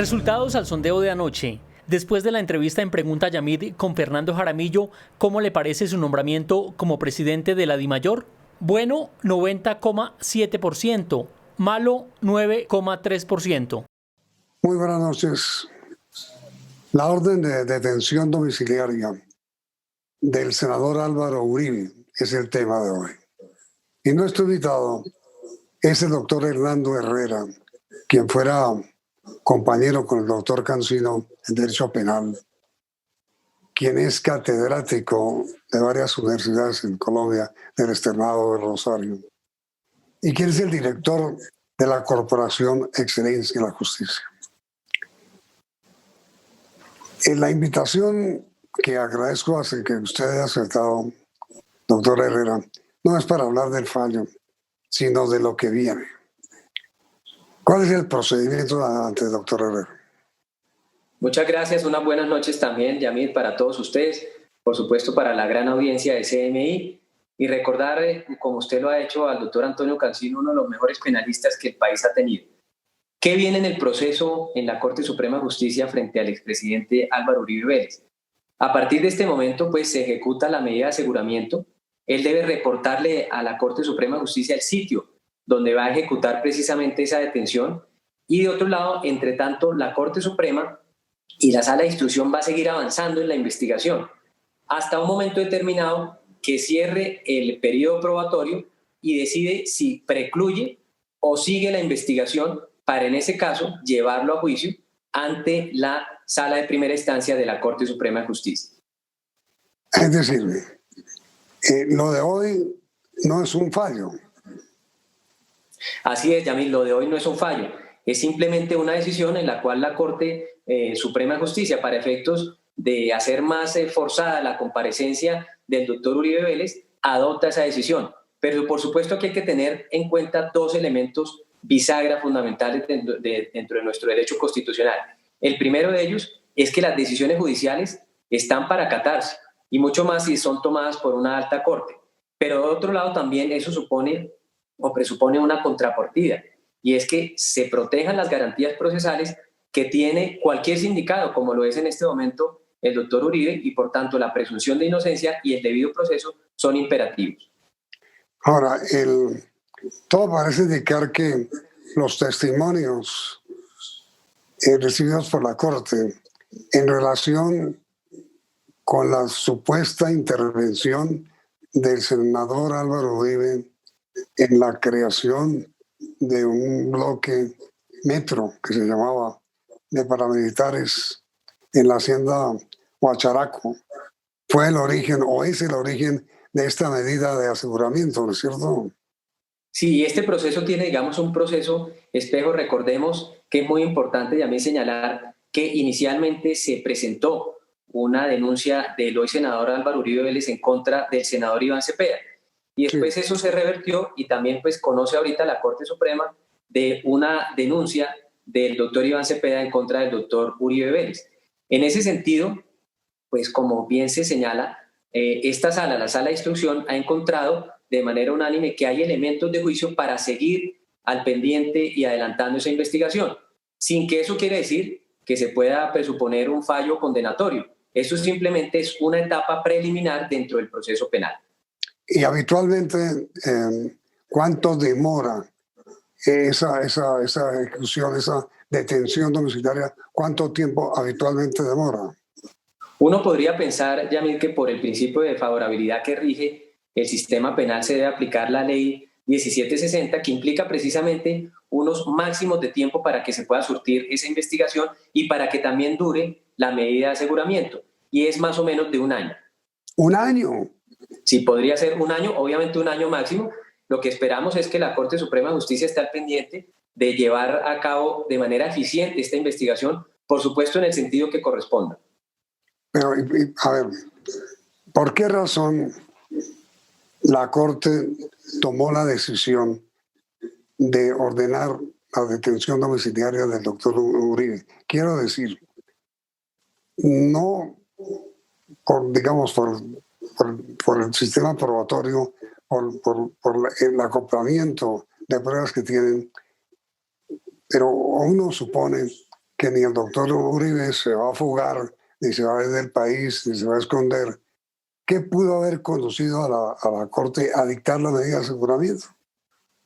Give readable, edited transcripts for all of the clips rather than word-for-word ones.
Resultados al sondeo de anoche. Después de la entrevista en Pregunta Yamid con Fernando Jaramillo, ¿cómo le parece su nombramiento como presidente de la DIMAYOR? Bueno, 90,7%. Malo, 9,3%. Muy buenas noches. La orden de detención domiciliaria del senador Álvaro Uribe es el tema de hoy. Y nuestro invitado es el doctor Hernando Herrera, quien fuera compañero con el doctor Cancino en Derecho Penal, quien es catedrático de varias universidades en Colombia, del Externado de Rosario, y quien es el director de la Corporación Excelencia en la Justicia. En la invitación que agradezco hace que usted haya aceptado, doctor Herrera, no es para hablar del fallo, sino de lo que viene. ¿Cuál es el procedimiento ante el doctor Herrera? Muchas gracias, unas buenas noches también, Yamid, para todos ustedes, por supuesto para la gran audiencia de CMI, y recordar, como usted lo ha hecho, al doctor Antonio Cancino, uno de los mejores penalistas que el país ha tenido. ¿Qué viene en el proceso en la Corte Suprema de Justicia frente al expresidente Álvaro Uribe Vélez? A partir de este momento, pues, se ejecuta la medida de aseguramiento. Él debe reportarle a la Corte Suprema de Justicia el sitio donde va a ejecutar precisamente esa detención. Y de otro lado, entre tanto, la Corte Suprema y la Sala de Instrucción va a seguir avanzando en la investigación hasta un momento determinado que cierre el periodo probatorio y decide si precluye o sigue la investigación para, en ese caso, llevarlo a juicio ante la Sala de Primera Instancia de la Corte Suprema de Justicia. Es decir, lo de hoy no es un fallo. Así es, Yamil, lo de hoy no es un fallo, es simplemente una decisión en la cual la Corte Suprema de Justicia, para efectos de hacer más forzada la comparecencia del doctor Uribe Vélez, adopta esa decisión. Pero por supuesto que hay que tener en cuenta dos elementos bisagra fundamentales dentro de nuestro derecho constitucional. El primero de ellos es que las decisiones judiciales están para acatarse, y mucho más si son tomadas por una alta corte. Pero de otro lado también eso supone o presupone una contrapartida, y es que se protejan las garantías procesales que tiene cualquier sindicado, como lo es en este momento el doctor Uribe, y por tanto la presunción de inocencia y el debido proceso son imperativos. Ahora, todo parece indicar que los testimonios recibidos por la Corte en relación con la supuesta intervención del senador Álvaro Uribe en la creación de un bloque metro que se llamaba de paramilitares en la hacienda Huacharaco, fue el origen o es el origen de esta medida de aseguramiento, ¿no es cierto? Sí, este proceso tiene, digamos, un proceso espejo. Recordemos que es muy importante también señalar que inicialmente se presentó una denuncia del hoy senador Álvaro Uribe Vélez en contra del senador Iván Cepeda. Y después eso se revertió, y también pues conoce ahorita la Corte Suprema de una denuncia del doctor Iván Cepeda en contra del doctor Uribe Vélez. En ese sentido, pues como bien se señala, esta sala, la Sala de Instrucción, ha encontrado de manera unánime que hay elementos de juicio para seguir al pendiente y adelantando esa investigación, sin que eso quiera decir que se pueda presuponer un fallo condenatorio. Eso simplemente es una etapa preliminar dentro del proceso penal. Y habitualmente, ¿cuánto demora esa ejecución, esa detención domiciliaria? ¿Cuánto tiempo habitualmente demora? Uno podría pensar, Yamil, que por el principio de favorabilidad que rige el sistema penal se debe aplicar la ley 1760, que implica precisamente unos máximos de tiempo para que se pueda surtir esa investigación y para que también dure la medida de aseguramiento, y es más o menos de un año. ¿Un año? Sí, podría ser un año, obviamente un año máximo. Lo que esperamos es que la Corte Suprema de Justicia esté al pendiente de llevar a cabo de manera eficiente esta investigación, por supuesto en el sentido que corresponda. Pero, a ver, ¿por qué razón la Corte tomó la decisión de ordenar la detención domiciliaria del doctor Uribe? Quiero decir, no digamos, por el sistema probatorio, por el acoplamiento de pruebas que tienen, pero uno supone que ni el doctor Uribe se va a fugar, ni se va a ir del país, ni se va a esconder. ¿Qué pudo haber conducido a la Corte a dictar la medida de aseguramiento?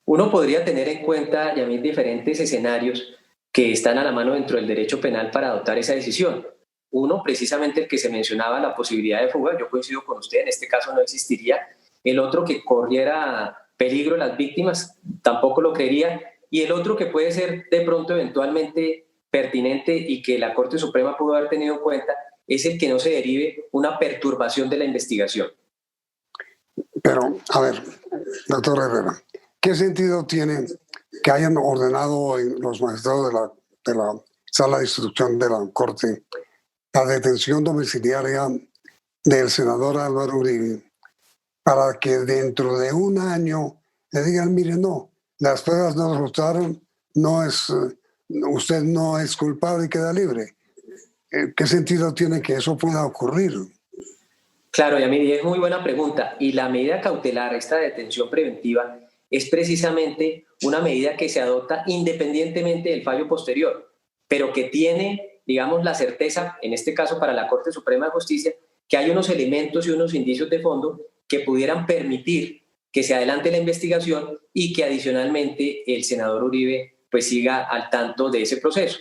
Uno podría tener en cuenta, Yamil, diferentes escenarios que están a la mano dentro del derecho penal para adoptar esa decisión. Uno, precisamente el que se mencionaba, la posibilidad de fuga. Yo coincido con usted, en este caso no existiría. El otro, que corriera peligro las víctimas, tampoco lo creería. Y el otro, que puede ser de pronto eventualmente pertinente y que la Corte Suprema pudo haber tenido en cuenta, es el que no se derive una perturbación de la investigación. Pero, a ver, doctor Herrera, ¿qué sentido tiene que hayan ordenado hoy los magistrados de la sala de instrucción de la Corte la detención domiciliaria del senador Álvaro Uribe para que dentro de un año le digan, mire, no, las pruebas no resultaron, usted no es culpable y queda libre? ¿Qué sentido tiene que eso pueda ocurrir? Claro, Yamil, es muy buena pregunta. Y la medida cautelar, esta detención preventiva, es precisamente una medida que se adopta independientemente del fallo posterior, pero que tiene, digamos, la certeza, en este caso para la Corte Suprema de Justicia, que hay unos elementos y unos indicios de fondo que pudieran permitir que se adelante la investigación y que adicionalmente el senador Uribe pues siga al tanto de ese proceso.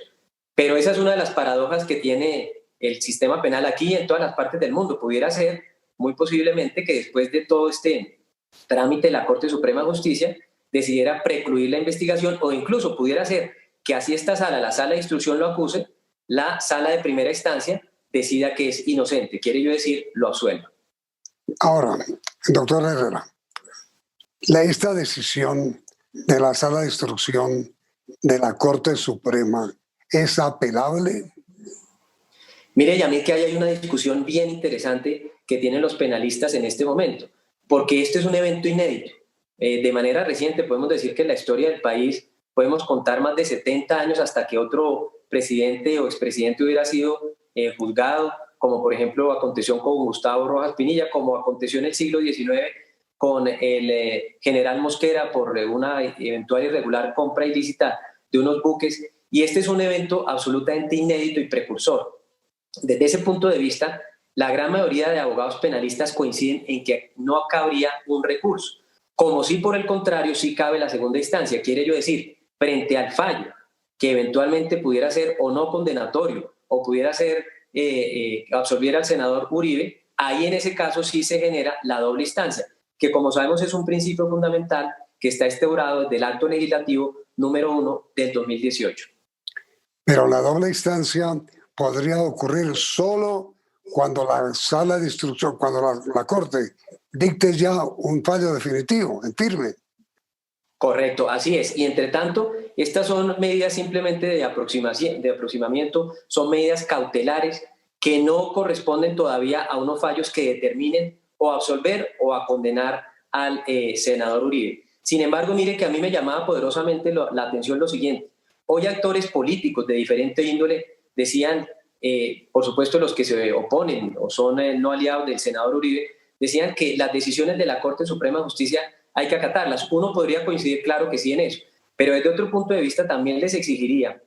Pero esa es una de las paradojas que tiene el sistema penal aquí y en todas las partes del mundo. Pudiera ser muy posiblemente que después de todo este trámite la Corte Suprema de Justicia decidiera precluir la investigación, o incluso pudiera ser que así esta sala, la sala de instrucción, lo acuse, la sala de primera instancia decida que es inocente, quiere yo decir, lo absuelva. Ahora, doctor Herrera, esta decisión de la sala de instrucción de la Corte Suprema es apelable. Mire, Yamil, que hay una discusión bien interesante que tienen los penalistas en este momento, porque este es un evento inédito. De manera reciente podemos decir que en la historia del país podemos contar más de 70 años hasta que otro presidente o expresidente hubiera sido juzgado, como por ejemplo aconteció con Gustavo Rojas Pinilla, como aconteció en el siglo XIX con el general Mosquera por una eventual irregular compra ilícita de unos buques. Y este es un evento absolutamente inédito y precursor. Desde ese punto de vista, la gran mayoría de abogados penalistas coinciden en que no cabría un recurso, como si por el contrario sí cabe la segunda instancia. Quiere yo decir, frente al fallo, que eventualmente pudiera ser o no condenatorio, o pudiera ser absolviera al senador Uribe, ahí en ese caso sí se genera la doble instancia, que como sabemos es un principio fundamental que está instaurado desde el acto legislativo número 1 del 2018. Pero la doble instancia podría ocurrir solo cuando la sala de instrucción, cuando la Corte dicte ya un fallo definitivo, en firme. Correcto, así es. Y entre tanto, estas son medidas simplemente de aproximamiento, son medidas cautelares que no corresponden todavía a unos fallos que determinen o a absolver o a condenar al senador Uribe. Sin embargo, mire que a mí me llamaba poderosamente la atención lo siguiente. Hoy actores políticos de diferente índole decían, por supuesto los que se oponen o son no aliados del senador Uribe, decían que las decisiones de la Corte Suprema de Justicia hay que acatarlas. Uno podría coincidir, claro que sí, en eso, pero desde otro punto de vista también les exigiría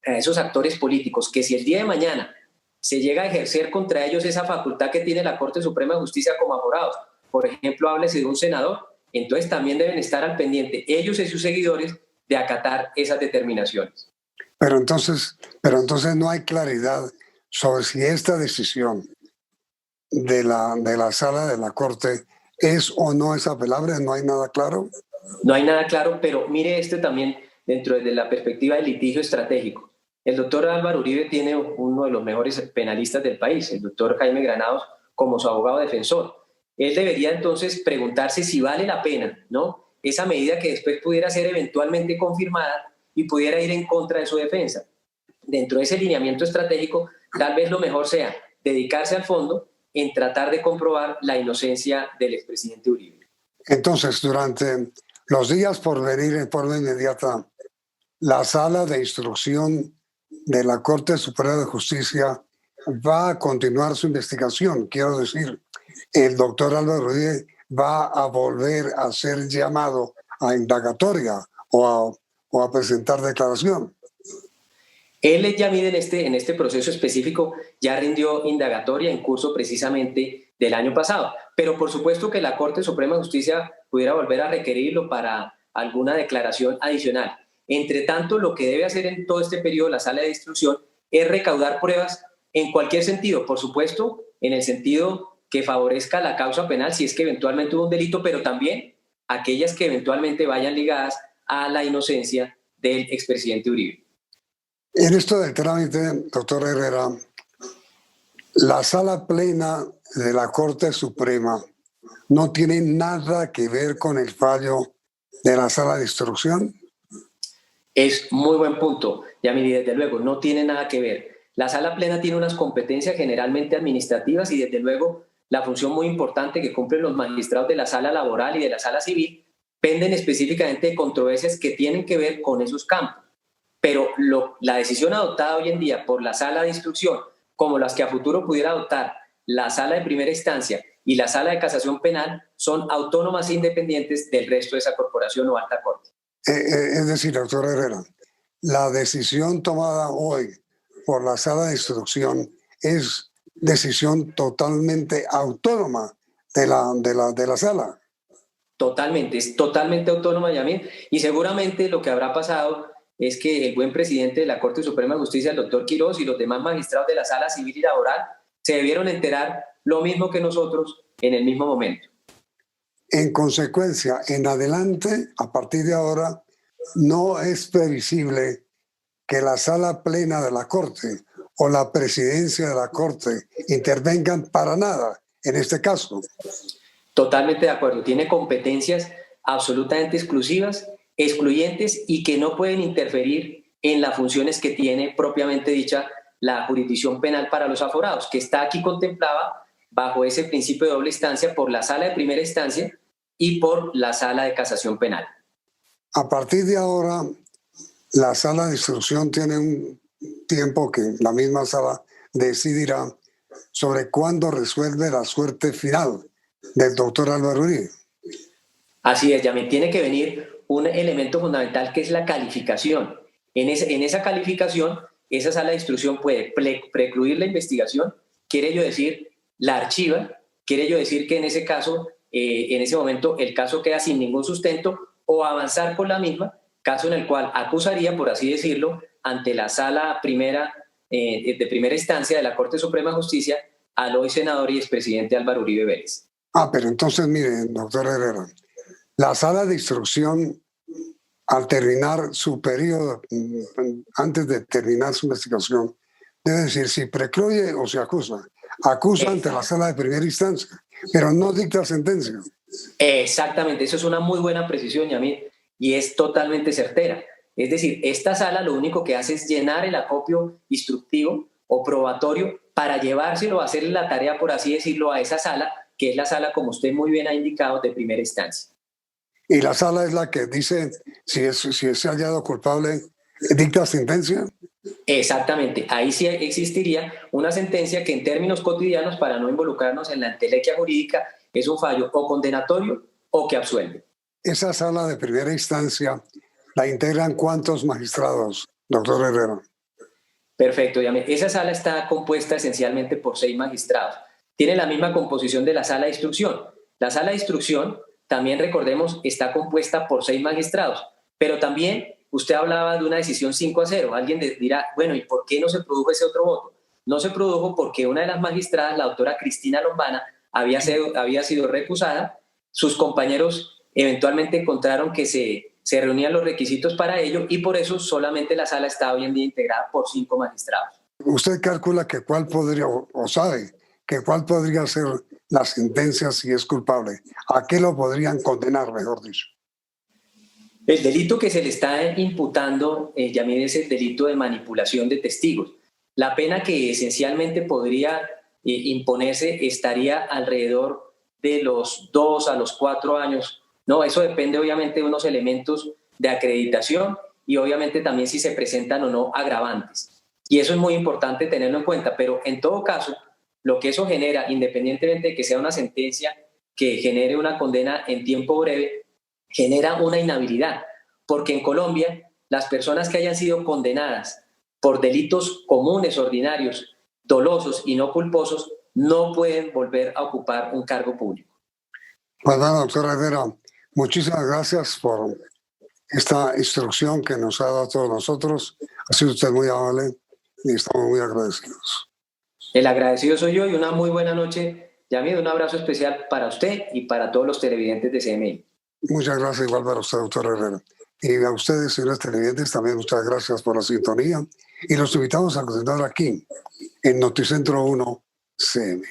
a esos actores políticos que si el día de mañana se llega a ejercer contra ellos esa facultad que tiene la Corte Suprema de Justicia como abogados, por ejemplo, háblese de un senador, entonces también deben estar al pendiente ellos y sus seguidores de acatar esas determinaciones. Pero entonces no hay claridad sobre si esta decisión de la sala de la Corte es o no es apelable. ¿No hay nada claro? No hay nada claro, pero mire esto también dentro de la perspectiva del litigio estratégico. El doctor Álvaro Uribe tiene uno de los mejores penalistas del país, el doctor Jaime Granados, como su abogado defensor. Él debería entonces preguntarse si vale la pena, ¿no?, esa medida que después pudiera ser eventualmente confirmada y pudiera ir en contra de su defensa. Dentro de ese lineamiento estratégico, tal vez lo mejor sea dedicarse al fondo en tratar de comprobar la inocencia del expresidente Uribe. Entonces, durante los días por venir en forma inmediata, la sala de instrucción de la Corte Suprema de Justicia va a continuar su investigación. Quiero decir, el doctor Álvaro Uribe va a volver a ser llamado a indagatoria o a presentar declaración. Él, Yamid, en este proceso específico ya rindió indagatoria en curso precisamente del año pasado, pero por supuesto que la Corte Suprema de Justicia pudiera volver a requerirlo para alguna declaración adicional. Entre tanto, lo que debe hacer en todo este periodo la Sala de Instrucción es recaudar pruebas en cualquier sentido, por supuesto, en el sentido que favorezca la causa penal si es que eventualmente hubo un delito, pero también aquellas que eventualmente vayan ligadas a la inocencia del expresidente Uribe. En esto del trámite, doctor Herrera, la Sala Plena de la Corte Suprema no tiene nada que ver con el fallo de la Sala de Instrucción. Es muy buen punto, Yamil, desde luego, no tiene nada que ver. La Sala Plena tiene unas competencias generalmente administrativas y desde luego la función muy importante que cumplen los magistrados de la Sala Laboral y de la Sala Civil penden específicamente de controversias que tienen que ver con esos campos. Pero la decisión adoptada hoy en día por la Sala de Instrucción, como las que a futuro pudiera adoptar la Sala de Primera Instancia y la Sala de Casación Penal, son autónomas e independientes del resto de esa corporación o alta corte. Es decir, doctor Herrera, la decisión tomada hoy por la Sala de Instrucción es decisión totalmente autónoma de la Sala. Totalmente, es totalmente autónoma, Yamil, y seguramente lo que habrá pasado es que el buen presidente de la Corte Suprema de Justicia, el doctor Quirós, y los demás magistrados de la Sala Civil y Laboral se debieron enterar lo mismo que nosotros en el mismo momento. En consecuencia, en adelante, a partir de ahora, no es previsible que la Sala Plena de la Corte o la presidencia de la Corte intervengan para nada en este caso. Totalmente de acuerdo, tiene competencias absolutamente exclusivas, excluyentes y que no pueden interferir en las funciones que tiene propiamente dicha la jurisdicción penal para los aforados, que está aquí contemplada bajo ese principio de doble instancia por la Sala de Primera Instancia y por la Sala de Casación Penal. A partir de ahora, la Sala de Instrucción tiene un tiempo que la misma Sala decidirá sobre cuándo resuelve la suerte final del doctor Álvaro Uribe. Así es, ya me tiene que venir un elemento fundamental que es la calificación. En esa calificación, esa Sala de Instrucción puede precluir la investigación, quiere ello decir la archiva, quiere ello decir que en ese caso, en ese momento, el caso queda sin ningún sustento o avanzar con la misma, caso en el cual acusaría, por así decirlo, ante la Sala de Primera Instancia de la Corte Suprema de Justicia al hoy senador y expresidente Álvaro Uribe Vélez. Pero entonces, mire, doctor Herrera, la Sala de Instrucción, al terminar su periodo, antes de terminar su investigación, debe decir si precluye o se acusa. Acusa ante la Sala de Primera Instancia, pero no dicta sentencia. Exactamente, eso es una muy buena precisión, Yamil, y es totalmente certera. Es decir, esta sala lo único que hace es llenar el acopio instructivo o probatorio para llevárselo a hacerle la tarea, por así decirlo, a esa sala, que es la sala, como usted muy bien ha indicado, de primera instancia. Y la sala es la que dice si es hallado culpable, dicta sentencia. Exactamente, ahí sí existiría una sentencia que en términos cotidianos, para no involucrarnos en la entelequia jurídica, es un fallo o condenatorio o que absuelve. Esa sala de primera instancia la integran ¿cuántos magistrados, doctor Herrera? Perfecto, esa sala está compuesta esencialmente por 6 magistrados. Tiene la misma composición de la Sala de Instrucción. La Sala de Instrucción, también recordemos, está compuesta por 6 magistrados, pero también usted hablaba de una decisión 5-0. Alguien dirá, bueno, ¿y por qué no se produjo ese otro voto? No se produjo porque una de las magistradas, la doctora Cristina Lombana, había sido recusada. Sus compañeros eventualmente encontraron que se reunían los requisitos para ello y por eso solamente la sala está hoy en día integrada por 5 magistrados. ¿Usted calcula que cuál podría, o sabe, que cuál podría ser la sentencia si es culpable? ¿A qué lo podrían condenar, mejor dicho? El delito que se le está imputando, Yamil, es el delito de manipulación de testigos. La pena que esencialmente podría imponerse estaría alrededor de los 2 a los 4 años. No, eso depende obviamente de unos elementos de acreditación y obviamente también si se presentan o no agravantes. Y eso es muy importante tenerlo en cuenta, pero en todo caso, lo que eso genera, independientemente de que sea una sentencia que genere una condena en tiempo breve, genera una inhabilidad, porque en Colombia las personas que hayan sido condenadas por delitos comunes, ordinarios, dolosos y no culposos, no pueden volver a ocupar un cargo público. Pues bueno, doctor Rivera, muchísimas gracias por esta instrucción que nos ha dado a todos nosotros. Ha sido usted muy amable y estamos muy agradecidos. El agradecido soy yo y una muy buena noche. Yamid, un abrazo especial para usted y para todos los televidentes de CMI. Muchas gracias igual para usted, doctor Herrera. Y a ustedes, señores televidentes, también muchas gracias por la sintonía. Y los invitamos a continuar aquí en Noticentro 1 CM.